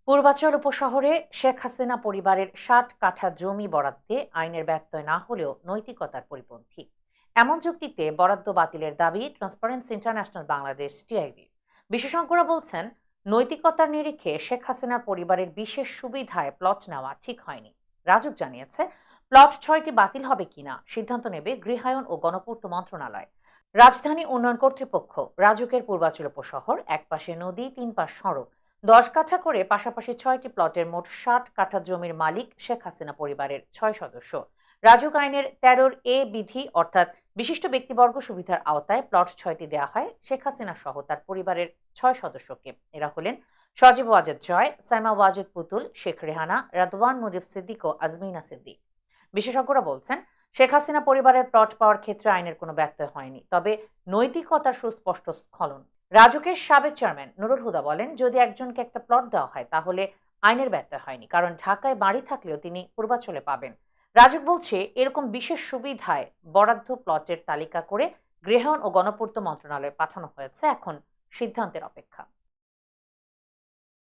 পূর্বাচল উপশহরে শেখ হাসিনা পরিবারের ৬০ কাঠা জমি বরাদ্দে আইনের ব্যত্যয় না হলেও নৈতিকতার পরিপন্থী এমন যুক্তিতে বরাদ্দ বাতিলের দাবি ট্রান্সপারেন্সি ইন্টারন্যাশনাল বাংলাদেশ টিআইবির। বিশেষজ্ঞরা বলছেন, নৈতিকতার নিরিখে শেখ হাসিনার পরিবারের বিশেষ সুবিধায় প্লট নেওয়া ঠিক হয়নি। রাজুক জানিয়েছে, প্লট ৬টি বাতিল হবে কিনা সিদ্ধান্ত নেবে গৃহায়ন ও গণপূর্ত মন্ত্রণালয়। রাজধানী উন্নয়ন কর্তৃপক্ষ রাজুকের পূর্বাচল উপশহর, একপাশে নদী, ৩ পাশ সড়ক, ১০ কাঠা করে পাশাপাশি ৬টি প্লটের মোট ৬০ কাঠা জমির মালিক শেখ হাসিনা পরিবারের ৬ সদস্য। রাজুক আইনের ১৩ এ বিধি অর্থাৎ বিশিষ্ট ব্যক্তিবর্গ সুবিধার আওতায় প্লট ৬টি দেওয়া হয় শেখ হাসিনা সহ তার পরিবারের ৬ সদস্যকে। এরা হলেন সজীব ওয়াজেদ জয়, সাইমা ওয়াজেদ পুতুল, শেখ রেহানা, রাদওয়ান মুজিব সিদ্দিক ও আজমিনা সিদ্দিক। বিশেষজ্ঞরা বলছেন, শেখ হাসিনা পরিবারের প্লট পাওয়ার ক্ষেত্রে আইনের কোনো ব্যত্যয় হয়নি, তবে নৈতিকতার সুস্পষ্ট স্খলন। রাজুকের সাবেক চেয়ারম্যান নুরুল হুদা বলেন, যদি একজনকে একটা প্লট দেওয়া হয় তাহলে আইনের ব্যত্যয় হয়নি, কারণ ঢাকায় বাড়ি থাকলেও তিনি পূর্বাচলে পাবেন। রাজুক বলছে, এরকম বিশেষ সুবিধায় বরাদ্দ প্লটের তালিকা করে গৃহায়ন ও গণপূর্ত মন্ত্রণালয়ে পাঠানো হয়েছে, এখন সিদ্ধান্তের অপেক্ষা।